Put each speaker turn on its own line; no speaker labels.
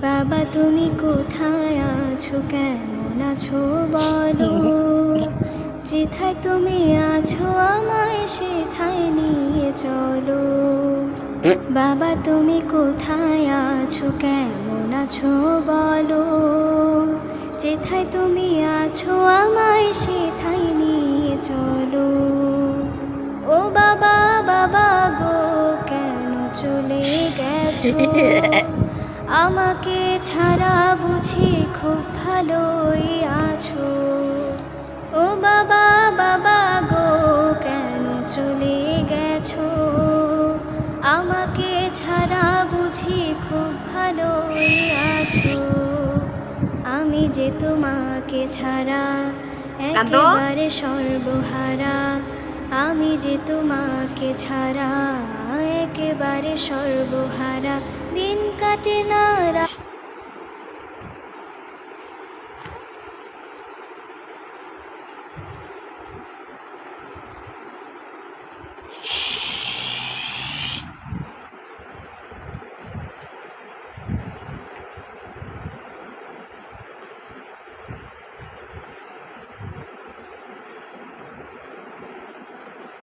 বাবা তুমি কোথায় আছো, কেমন আছো বলো। যেথায় তুমি আছো আমায় সেথায় নিয়ে চলো। বাবা তুমি কোথায় আছো, কেমন আছো বলো। যেথায় তুমি আছো আমায় সেথায় নিয়ে চলো। ও বাবা বাবা গো, কেন চলে গেছো। আমাকে ছাড়া বুঝি খুব ভালোই আছো। ও বাবা বাবা গো, কেন চলে গেছো। আমাকে ছাড়া বুঝি খুব ভালোই আছো। আমি যে তোমাকে ছাড়া একেবারে সর্বহারা। আমি যে তোমাকে ছাড়া একেবারে সর্বহারা। দিন কাটে না